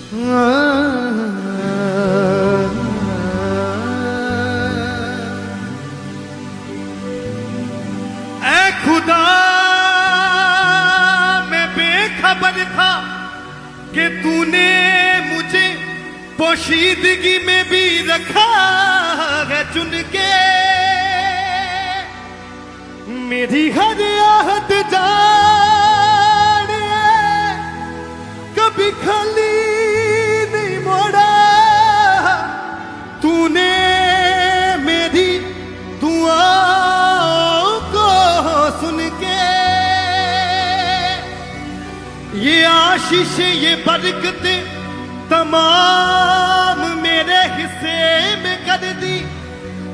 ऐ खुदा मैं बेखबर था कि तूने मुझे पोशीदगी में भी रखा है चुन के। मेरी हर आहट जान कभी खाली नहीं मोड़ा। तूने मेरी दुआओं को सुन के ये आशीष ये बरकत तमाम मेरे हिस्से में कर दी।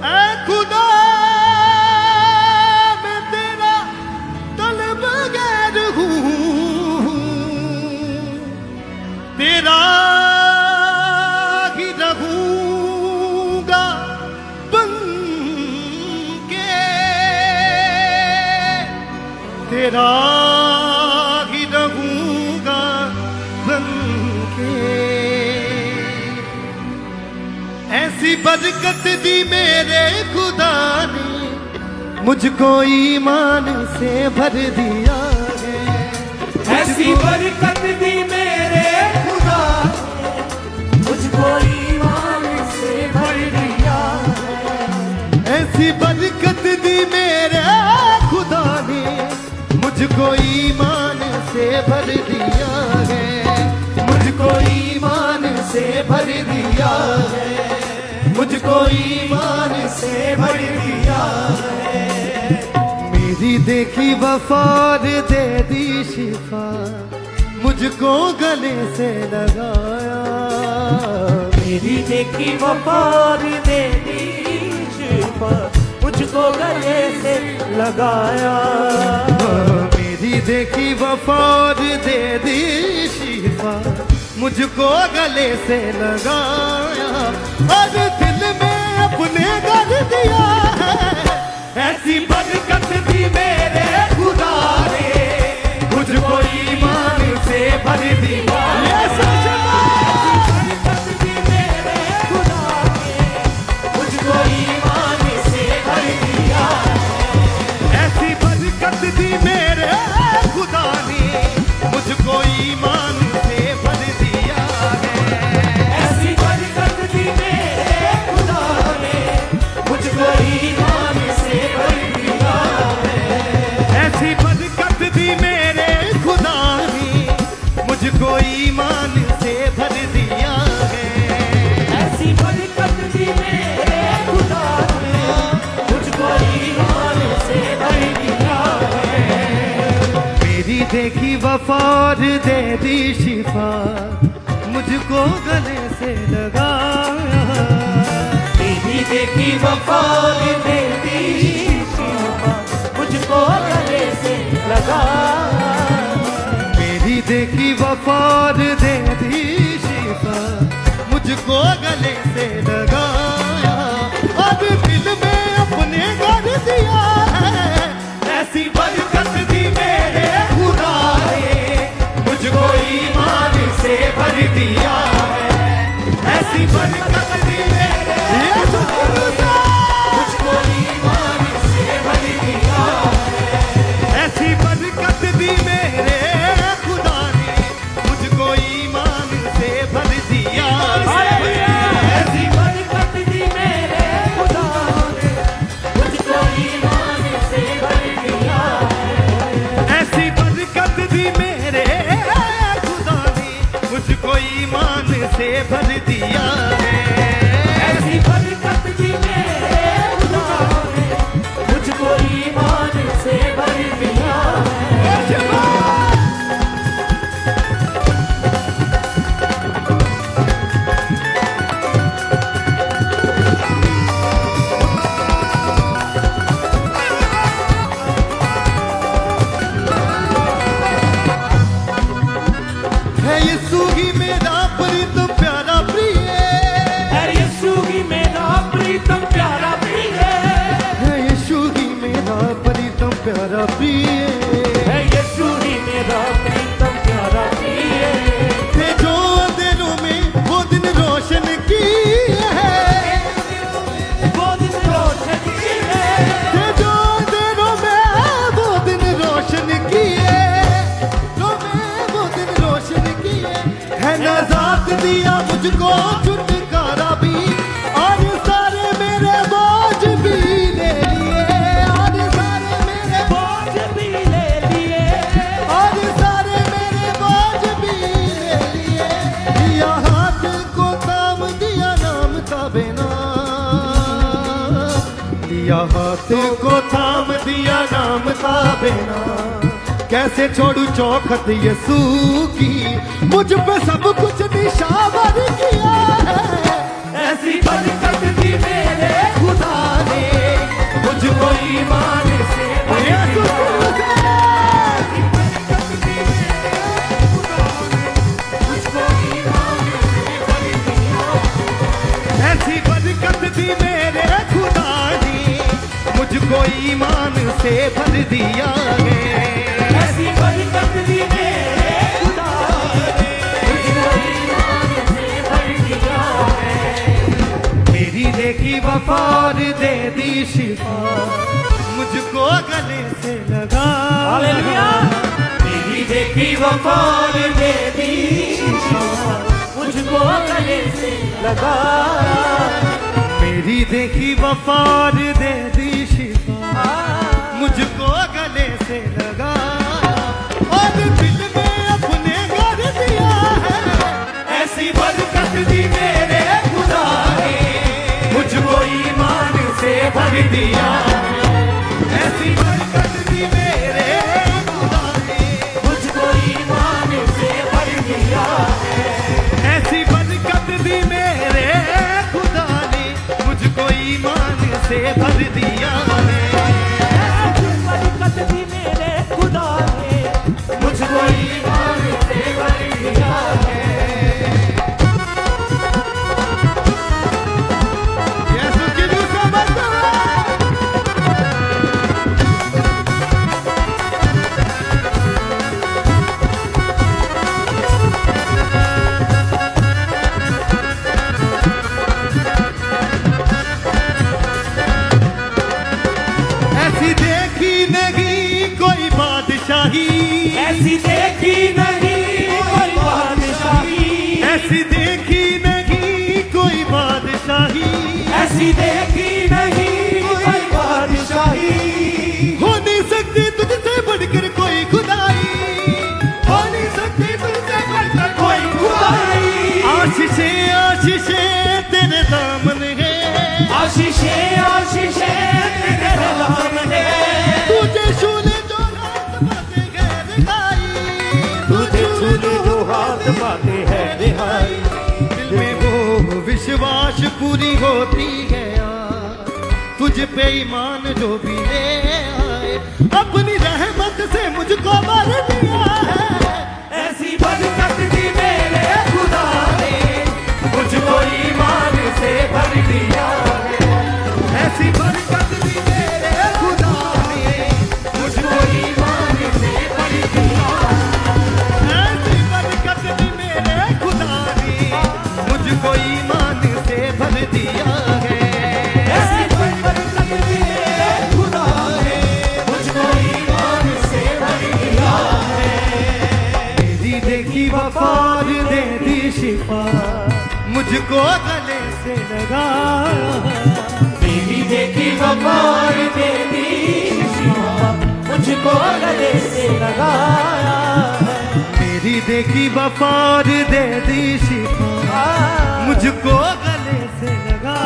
ऐ खुदा मैं तेरा तलबगार हूँ, तेरा ही रहूंगा बन के, तेरा ही रहूंगा बन के। ऐसी बरकत दी मेरे खुदा ने मुझको ईमान से भर दिया है। ऐसी बरकत दी मेरे खुदा ने मुझको ईमान से भर दिया है। ऐसी बरकत दी मेरे खुदा ने मुझको ईमान से भर दिया है। मुझको ईमान से भर दिया है। मुझको ईमान से भर दिया है। मेरी देखी वफार दे दी शिफा मुझको गले से लगाया। मेरी देखी वफार दे दी शिफा मुझको गले से लगाया। मेरी देखी वफार दे दी शिफा मुझको गले से लगाया। और दिल में अपने कर दिया है। ऐसी बरकत दी मेरे खुदा ने मुझको ईमान से भर दिया। ऐसी बरकत दी मेरे खुदा ने मुझको ईमान से भर दिया। ऐसी बरकत दी मेरे खुदा ने मुझको ईमान से भर दिया है। ऐसी बरकत दी मेरे खुदा ने मुझको ईमान से भर दिया है। ऐसी बरकत दी मेरे खुदा ने मुझको ईमान से भर दिया है। ऐसी बरकत दी मेरे खुदा ने मुझको ईमान से भर दिया है। मेरी देखी वफार दे दी शिफा मुझको गले से लगाया। मेरी देखी वफार दे दी शिफा मुझको गले से लगा। मेरी देखी वफार दे दी शिफा मुझको गले से लगाया। अब दिल में अपने कर दिया है। ऐसी बरकत दी मेरे खुदा ने मुझको ईमान से भर दिया है। ऐसी बरकत दी मेरे मुझको ईमान से भर दिया है। ऐसी बरकत दी मेरे खुदा ने मुझको ईमान से भर दिया है। ऐसी बरकत दी मेरे खुदा ने मुझको ईमान से भर दिया है। ऐसी बरकत दी मेरे खुदा ने मुझको ईमान से भर दिया है। ऐसी बरकत दी मेरे खुदा ने मुझको ईमान से भर दिया है। है यीशु ही मेरा प्रीतम प्यारा प्रिय। है यीशु ही मेरा प्रीतम प्यारा प्रिय। है यीशु ही मेरा प्रीतम प्यारा प्रिय। है यीशु ही मेरा प्रीतम प्यारा प्रिय। है जो अंधेरों में है नजात दिया मुझको छुटकारा भी, और सारे मेरे बोझ भी ले लिए, और सारे मेरे बोझ भी ले लिए, और सारे मेरे बोझ भी ले लिए। दिया हाथ को थाम दिया नाम था बेना, दिया हाथ को थाम दिया नाम था बेना। कैसे छोड़ू चौखट यसू की, मुझ पे सब कुछ निशावर किया है। ऐसी बरकत दी मेरे खुदा ने मुझको ईमान से भर यसू दिया। ऐसी बरकत दी मेरे खुदा ने मुझको ईमान से भर दिया है। ऐसी बरकत दी मेरे खुदा ने मुझको ईमान से भर दिया है। मेरी देखी वफा और दे दी शिफा, मुझको गले से लगा। हालेलुया। मेरी देखी वफा और दे दी शिफा, मुझको गले से लगा। मेरी देखी वफा और दे दी शिफा, मुझको गले से लगा, और दिल में अपने घर दिया है। ऐसी बरकत दी मेरे खुदा ने मुझको ईमान से भर दिया। ऐसी बरकत दी मेरे खुदा ने मुझको ईमान से भर दिया। ऐसी बरकत दी मेरे खुदा ने मुझको ईमान से भर दिया है। ऐसी बरकत दी मेरे खुदा ने मुझको ईमान से भर दिया है। यीशु की दूसरा बरकत। ऐसी देखी नहीं कोई बादशाही, ऐसी देखी नहीं कोई बादशाही, ऐसी देखी नहीं कोई बादशाही, ऐसी देखी नहीं कोई बादशाही। हो नहीं सकती तुझसे बढ़कर कोई खुदाई, हो नहीं सकती तुझसे बढ़कर कोई खुदाई। आशीषें आशीषें तेरे दामन है, आशीषें आशीषें तेरे नाम है। तुझे छूने जो हाथ पाते गैर खाई, तुझे छूने जो हाथ पाते हैं रिहाई। दिल में वो विश्वास पूरी होती है यार, तुझ पे ईमान जो भी ले आए, अपनी रहमत से मुझको भर दिया है। ऐसी बरकत दी मेरे खुदा ने मुझको ईमान से भर दिया है। ऐसी बरकत दी मेरे खुदा ने मुझको ईमान से भर दिया। ऐसी बरकत दी मेरे खुदा ने मुझको ईमान से भर दिया है। ऐसी बरकत दी मेरे खुदा ने मुझको ईमान से भर दिया है। मेरी देखी वफा और दे दी शिफा, मुझको गले से लगा। मेरी देखी वफा और दे दी शिफा, मुझको गले से लगाया है। मेरी देखी वफा और दे दी शिफा, मुझको गले से लगा।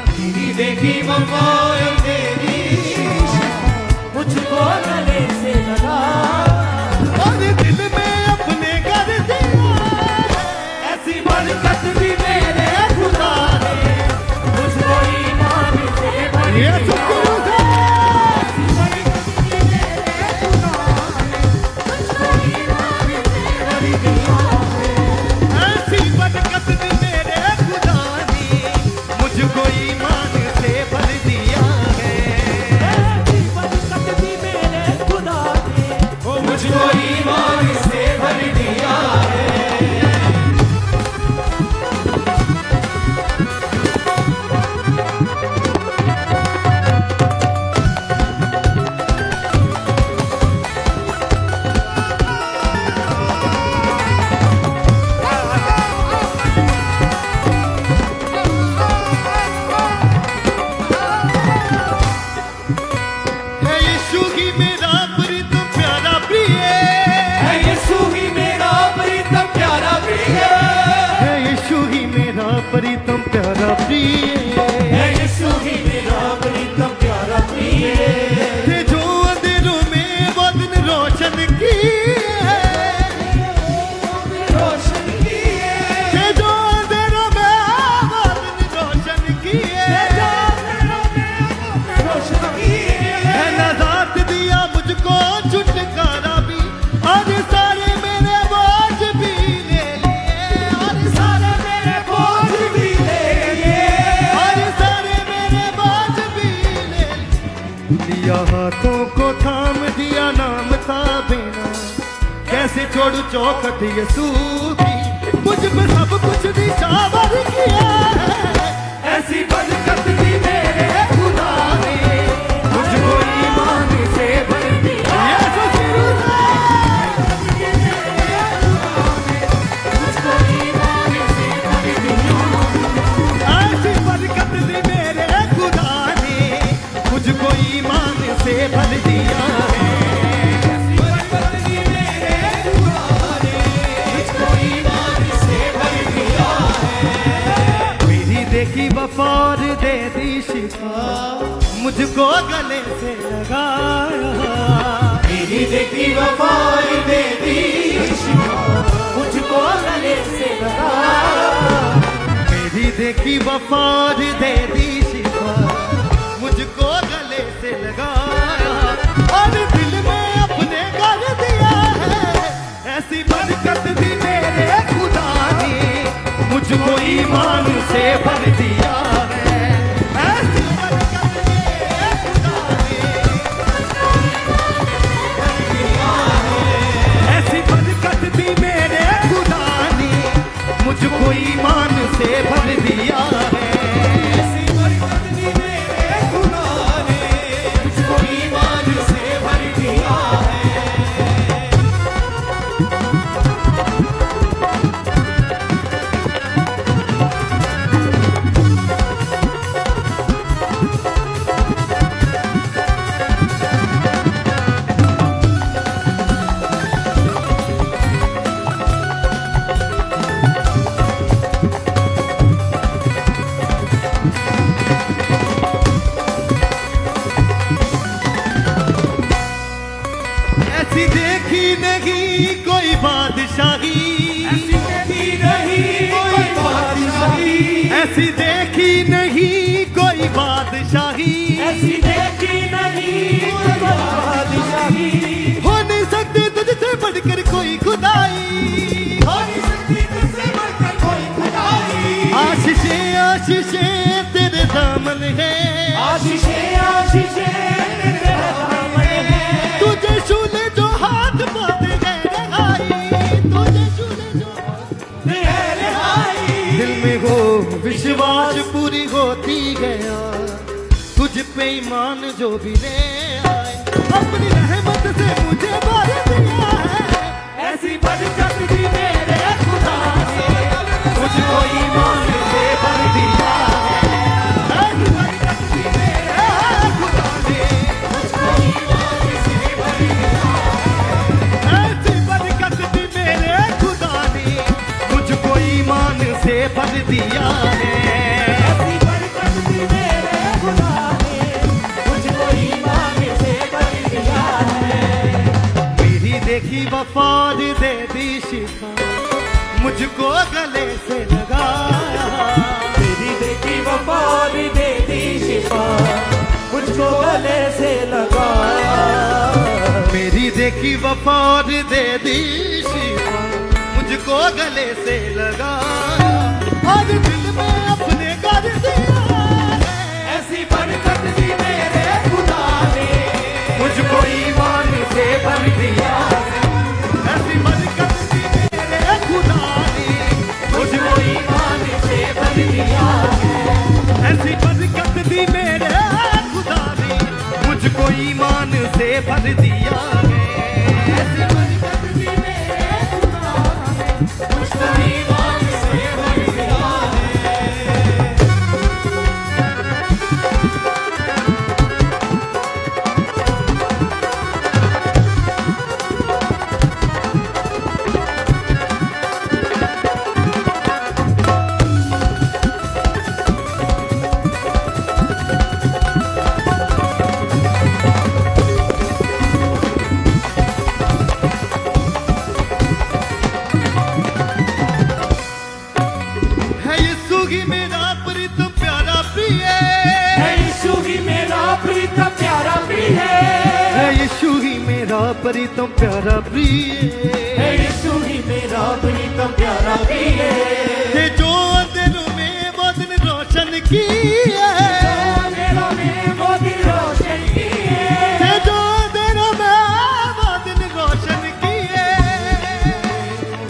मेरी देखी वफा और दे दी शिफा, मुझको गले से लगा। और दिल में अपने घर दिया है। ऐसी बरकत दी मेरे खुदा ने मुझको ईमान से भर ये दिया। शुक्र है। ऐसी बरकत दी मेरे खुदा ने मुझको ईमान से भर दिया है। ऐसी बरकत दी मेरे खुदा ने मुझको ईमान से भर दिया है। ऐसी बरकत दी मेरे खुदा ने मुझको ईमान से भर दिया है। छोड़ू चौखट यसू की, मुझ पे सब कुछ निशावर किया है। ऐसी बरकत दी मेरे खुदा ने, मुझको ईमान से भर दिया। यीशु शुरू से मुझको ईमान से भर दिया। ऐसी बरकत दी मेरे खुदा ने, मुझको ईमान से भर दिया है। ऐसी बरकत दी मेरे खुदा ने, मुझको ईमान से भर दिया है। मेरी देखी वफार दे दी शिफा, मुझको गले से लगाया। मेरी देखी वफार दे दी शिफा, मुझको गले से लगाया। मेरी देखी वफार दे दी शिफा, मुझको गले से लगाया और दिल में अपने कर दिया है। ऐसी बरकत दी मेरे खुदा ने, मुझको ईमान से भर दिया है। ऐसी बरकत मेरे खुदा ने, ऐसी बरकत दी मेरे खुदा ने, मुझको ईमान से भर दिया है। ऐसी बरकत दी मेरे खुदा ने, मुझको ईमान से भर दिया है। ऐसी देखी नहीं कोई बादशाही, ऐसी देखी नहीं कोई बादशाही, ऐसी देखी नहीं कोई बादशाही, ऐसी देखी नहीं कोई बादशाही। हो नहीं सकती तुझसे बढ़कर कोई खुदाई। हो नहीं सकती तुझसे बढ़कर कोई खुदाई। आशीषें आशीषें तेरे दामन है, आशीषें आशीषें तेरे दामन है। तुझे छूले जो हाथ पाते हैं रहाई, तुझे छूले जो है रिहाई। दिल में हो विश्वास पूरी होती गया, तुझ पे ईमान जो भी ले आए, अपनी रहमत से मुझे भर दिया है। ऐसी बरकत दी मेरे खुदा ने, मुझको ईमान से भर दिया है। ऐसी बरकत दी मेरे खुदा ने, मुझको ईमान से भर दिया है। ऐसी बरकत दी मेरे खुदा ने, मुझको ईमान से भर दिया है। ऐसी बरकत दी मेरे खुदा ने, मुझको ईमान से भर दिया है। मेरी देखी वफाद दे दी शिफा, मुझको गले से लगाया। मेरी देखी वफार दे दी शिफा, मुझको गले से लगाया। मेरी देखी वफाद दे दी शिफा, मुझको गले से लगाया और दिल में अपने कर दिया है। ऐसी बरकत दी मेरे खुदा ने, मुझको ईमान से भर दिया है। ऐसी बरकत दी मेरे खुदा ने, मुझको ईमान से भर दिया है। ऐसी बरकत दी मेरे खुदा ने, मुझको ईमान से भर दिया है। ऐसी बरकत दी मेरे खुदा ने, मुझको ईमान से भर दिया है। है यीशु ही मेरा प्रीतम प्यारा प्रिय, है यीशु ही मेरा प्रीतम प्यारा प्रिय है यीशु ही मेरा प्रीतम प्यारा प्रिय, है यीशु ही मेरा प्रीतम प्यारा प्रिय। है जो अंधेरों में वो दिन रोशन की है, मेरा में वो दिन रोशन किए, है जो अंधेरों में वो दिन रोशन की है।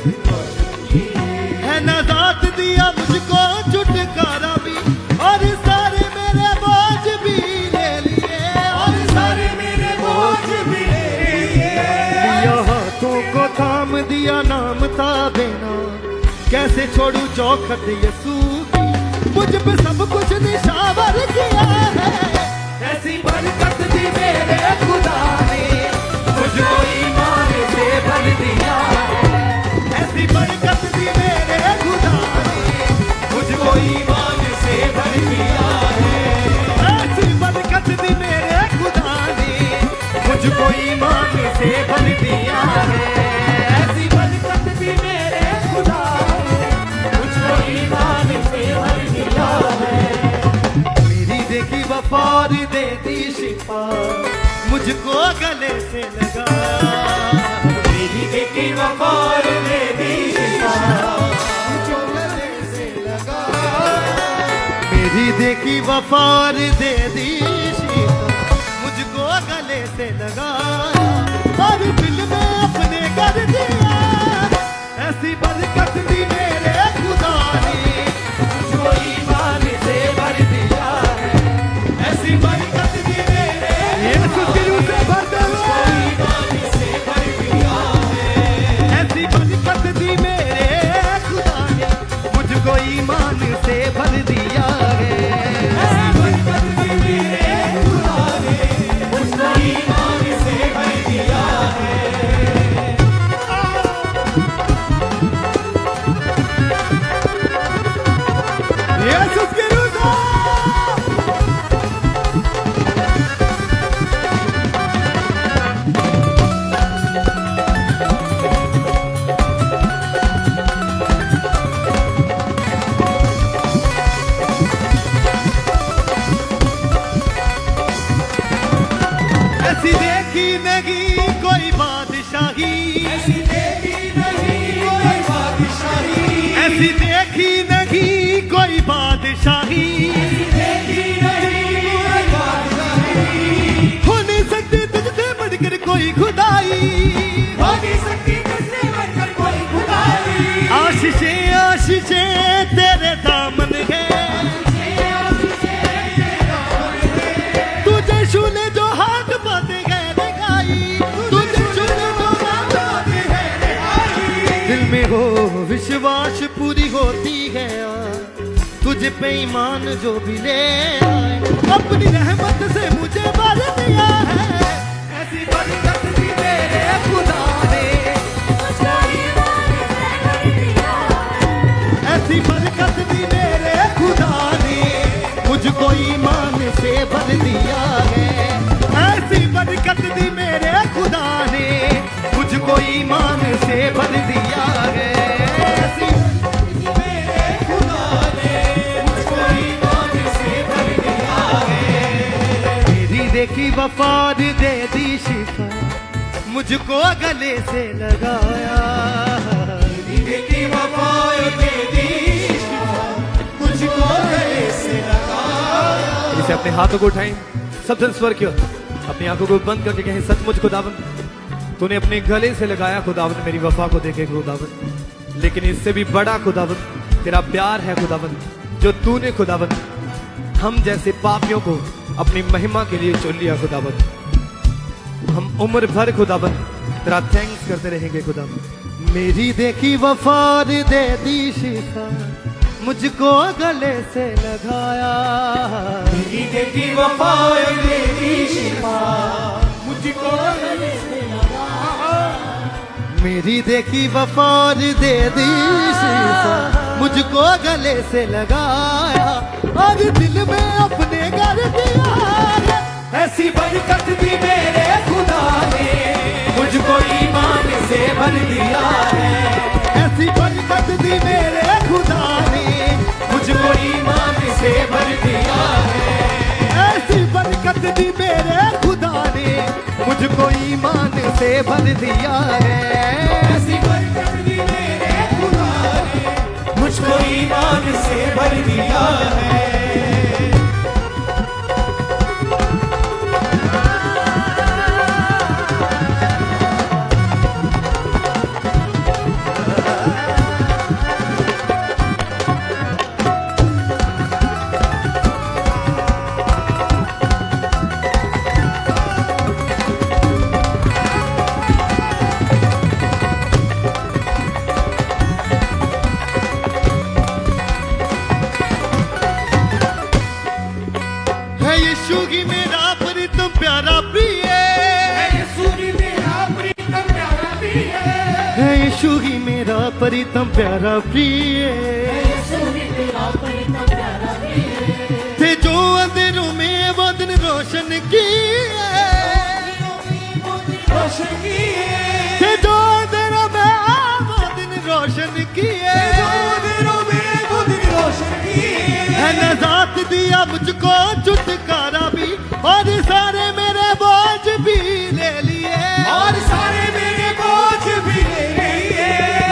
है नजात दिया मुझको छुटकारा भी, और सारे मेरे बोझ भी ले लिए, और सारे मेरे बोझ भी ले लिए। लिया हाथों को थाम दिया नाम था बेना, कैसे छोड़ू चौखट यसू की, मुझ पे सब कुछ निशावर किया है। ऐसी बरकत दी मेरे खुदा ने, मुझको ईमान से भर दिया है। ऐसी बरकत दी मेरे खुदा ने, मुझको ईमान से भर दिया है। ऐसी बरकत दी मेरे खुदा ने, मुझको ईमान से भर दिया है। ऐसी बरकत दी मेरे खुदा ने, मुझको ईमान से भर दिया है। मेरी देखी वफार दे दी शिफा, मुझको गले से लगा, मेरी देखी वफार दे दी शिफा, मुझको गले से लगा। मेरी देखी वफार दे दी शिफा, मुझको गले से लगा, और दिल में अपने कर दिया। ऐसी बरकत दी मेरे खुदा ने, मुझको ईमान से भर दिया है। ऐसी बरकत दी मेरे यीशु के रूह से भर दे। ईमान से भर दिया है। ऐसी बरकत दी मेरे खुदा ने, मुझको ईमान से भर दिया है। ऐसी बरकत दी मेरे खुदा ने, मुझको ईमान से भर दिया है। यीशु के रूह से ऐसी देखी नहीं कोई बादशाही, ऐसी देखी नहीं कोई बादशाही, ऐसी देखी नहीं कोई बादशाही, देखी नहीं कोई बादशाही। हो नहीं सकती तुझसे बढ़कर कोई खुदाई। होगी सकती तुझसे बढ़कर कोई खुदाई। आशीषें आशीषें तेरे दामन है, तुझे छूने जो हाथ पाते गए दिखाई, तुझे छूने जो हाथ पाते गए दिखाई। दिल में हो विश्वास पूरी होती है, तुझ पे ईमान जो भी ले आए, अपनी रहमत से मुझे भर दिया है। ऐसी बरकत दी मेरे खुदा ने, मुझको ईमान से भर दिया है। ऐसी बरकत दी मेरे खुदा ने, मुझको ईमान से भर दिया है। ऐसी बरकत दी मेरे खुदा ने, मुझको ईमान से भर दिया है। ऐसी मेरे खुदा ने, मुझको ईमान से भर दिया है। मेरी देखी वफार दे दी शिफा, मुझको गले से लगाया। देखी वफार दे दी शिफा, मुझको गले से लगाया। इसे अपने हाथों को उठाएं, सब स्वर की ओर अपनी आंखों को बंद करके कहें, सचमुच खुदावंद तूने अपने गले से लगाया खुदावंद मेरी वफा को देखे खुदावंद, लेकिन इससे भी बड़ा खुदावंद तेरा प्यार है खुदावंद, जो तूने खुदावंद हम जैसे पापियों को अपनी महिमा के लिए चुन लिया खुदावंद। हम उम्र भर खुदावंद तेरा थैंक्स करते रहेंगे खुदावंद। मेरी देखी वफार दे दी शिफा, मुझको गले से लगाया। मेरी देखी वफार दे दी शिफा, मुझको गले से लगाया। मेरी देखी वफार दे दी शिफा, मुझको गले से लगाया, और दिल में अपने कर दिया। ऐसी बरकत दी मेरे खुदा ने, मुझको ईमान से भर दिया है। ऐसी बरकत दी मेरे खुदा ने, मुझको ईमान से भर दिया है। ऐसी बरकत दी मेरे खुदा ने, मुझको ईमान से भर दिया है। ऐसी बरकत दी मेरे खुदा ने, मुझको ईमान से भर दिया है। परितम प्यारा प्रिय थे जो अंधेरों में वो दिन रोशन किए थे जो अंधेरों में वो दिन रोशन किए है नजात दिया मुझको छुटकारा भी और सारे मेरे बोझ भी ले लिए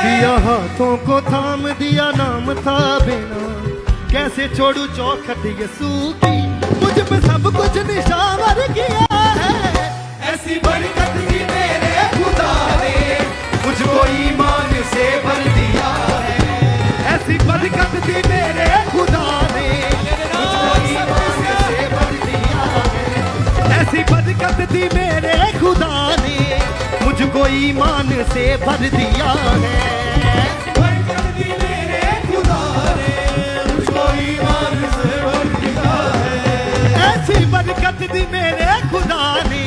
दिया हाथों को थाम दिया नाम था बिना कैसे छोड़ू चौखट यसू की मुझ पे सब कुछ निशावर किया है ऐसी बरकत दी मेरे खुदा ने मुझको ईमान से भर दिया है ऐसी बरकत दी मेरे खुदा ने मुझको ईमान से भर दिया है ऐसी बरकत दी मेरे खुदा ने मुझको ईमान से भर दिया है बरकत दी मेरे खुदा ने मुझको ईमान से भर दिया है ऐसी बरकत दी मेरे खुदा ने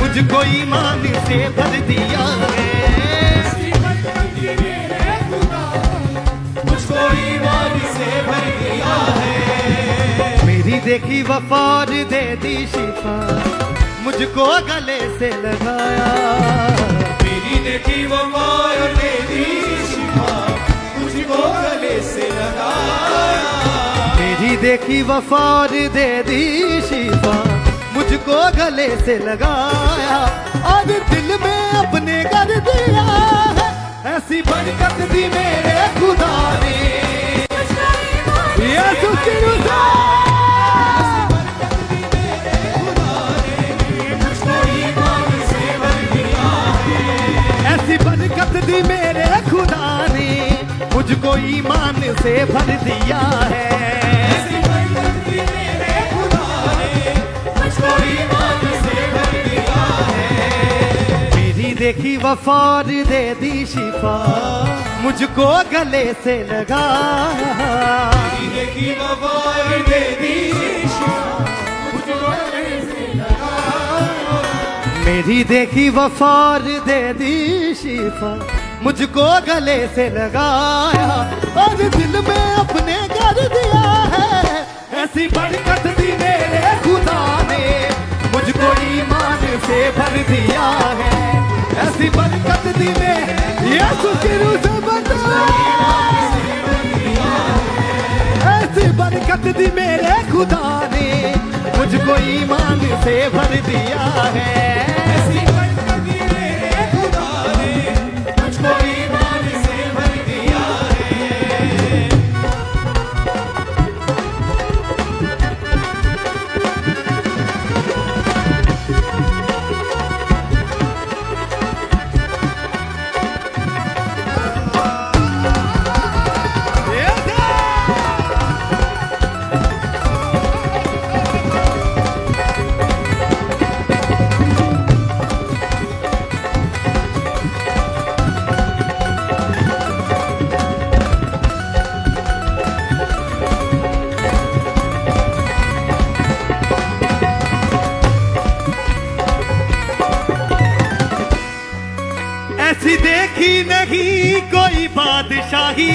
मुझको ईमान से भर दिया है ऐसी बरकत दी मेरे खुदा ने मुझको ईमान से भर दिया है मेरी देखी वफार दे दी शिफा मुझको गले से लगाया मेरी देखी वफार दे दी शिफा मुझको गले से लगाया मेरी देखी वफार दे दी शिफा मुझको गले से लगाया और दिल में अपने कर दिया है ऐसी बरकत दी मेरे खुदा ने यीशु की रुज़ा ऐसी बरकत दी मेरे खुदा ने मुझको ईमान से भर दिया है ऐसी बरकत दी मेरे खुदा ने मुझको ईमान से भर दिया है मेरी देखी वफार दे दी शिफा मुझको गले से लगाया मेरी देखी वफार दे दी शिफा मुझको गले से लगाया मेरी देखी वफार दे दी शिफा मुझको गले से लगाया और दिल में अपने कर दिया है ऐसी बरकत दी मेरे खुदा ने मुझको ईमान से भर दिया है ऐसी बरकत दी मेरे यीशु की रूह से बचा ऐसी बरकत दी मेरे खुदा ने मुझको ईमान से भर दिया है ऐसी बरकत दी मेरे खुदा ने मुझको ईमान से भर दिया है ऐसी देखी नहीं कोई बादशाही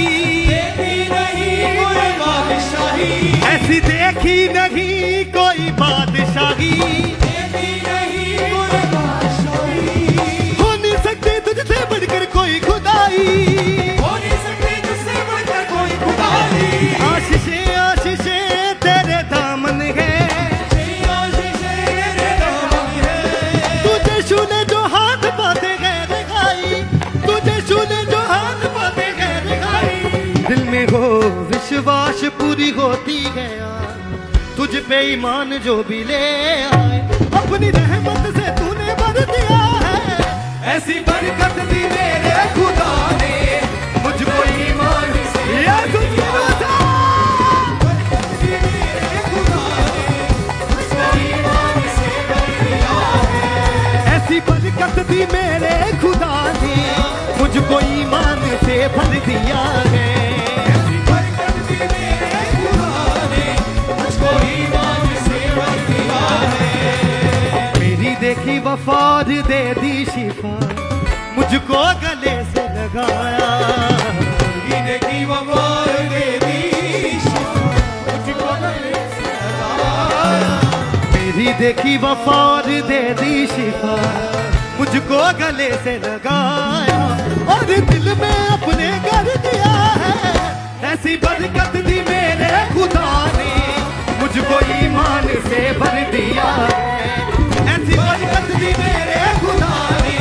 देखी नहीं कोई बादशाही ऐसी देखी नहीं कोई बादशाही देखी नहीं कोई बादशाही हो नहीं सकती तुझसे बढ़कर कोई खुदाई हो नहीं सकती तुझसे बढ़कर कोई खुदाई आशीषें आशीषें तेरे दामन है तेरे दामन है तुझे छूने जो हाथ पाते गैर खाई तुझे छूने जो हाथ पाते गैर खाई दिल में हो विश्वास पूरी होती गया तुझ पे ईमान जो भी ले आए अपनी रहमत से तूने भर दिया है ऐसी बरकत दी मेरे खुदा ने मुझको ईमान से यीशु की वजह बरकत दी मेरे खुदा ने मुझको ईमान से भर दिया है ऐसी बरकत दी मेरे खुदा ने मुझको ईमान से भर दिया है ऐसी बरकत दी मेरे खुदा ने मुझको ईमान से भर दिया है मेरी देखी वफार दे दी शिफा मुझको गले से लगाया देखी वफा और दे दी शिफा, मुझको गले से लगाया और दिल में अपने कर दिया है। ऐसी बरकत दी मेरे खुदा ने, मुझको ईमान से भर दिया है। ऐसी बरकत दी मेरे खुदा ने,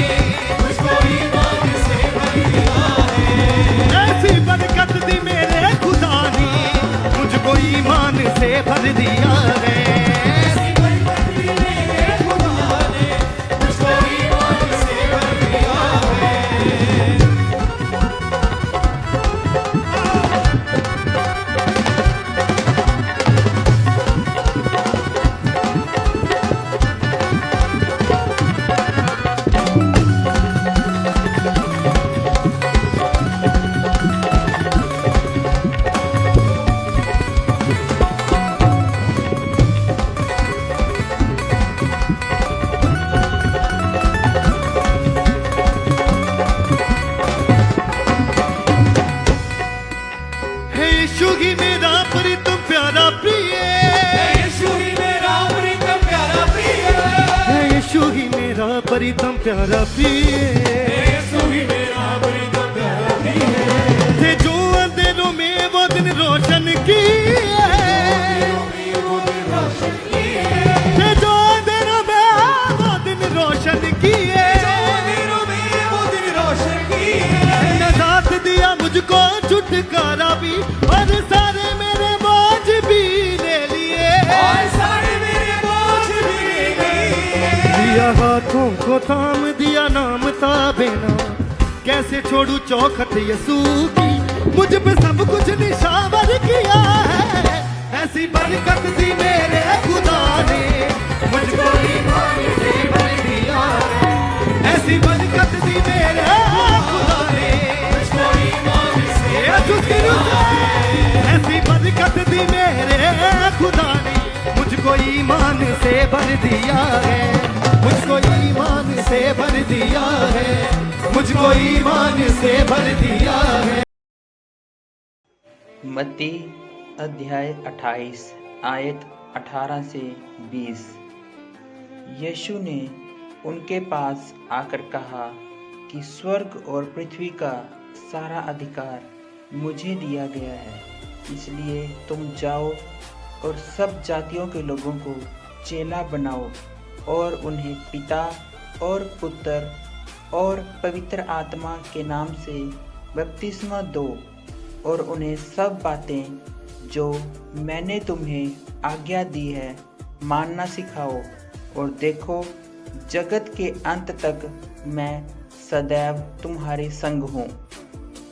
मुझको ईमान से भर दिया है। ऐसी बरकत दी मेरे खुदा ने, मुझको ईमान से भर दिया है। यीशु ही मेरा प्रीतम प्यारा प्रिय, यीशु ही मेरा प्रीतम प्यारा प्रिय, यीशु ही मेरा प्रीतम प्यारा प्रिय। यीशु ही मेरा प्रीतम प्यारा प्रिय, थे जो अंधेरों में वो दिन रोशन किए, थे जो अंधेरों में वो दिन रोशन किए, नजात दिया मुझको छुटकारा भी, और सारे मेरे बोझ भी ले लिए, दिया हाथों को थाम दिया नाम ताबेना, कैसे छोड़ू चौखट यसू की, मुझ पे सब कुछ निशावर किया है। ऐसी बरकत दी मेरे खुदा ने, मुझको ईमान से भर दिया है। ऐसी बरकत दी मेरे खुदा ने, मुझको ईमान से ऐसी बरकत दी मेरे खुदा ने, मुझको ईमान से भर दिया है। मुझको ईमान से भर दिया है, मुझको ईमान से भर दिया है। मत्ती अध्याय 28 आयत 18 से 20। यीशु ने उनके पास आकर कहा कि स्वर्ग और पृथ्वी का सारा अधिकार मुझे दिया गया है, इसलिए तुम जाओ और सब जातियों के लोगों को चेला बनाओ और उन्हें पिता और पुत्र और पवित्र आत्मा के नाम से बपतिस्मा दो और उन्हें सब बातें जो मैंने तुम्हें आज्ञा दी है मानना सिखाओ, और देखो जगत के अंत तक मैं सदैव तुम्हारे संग हूँ।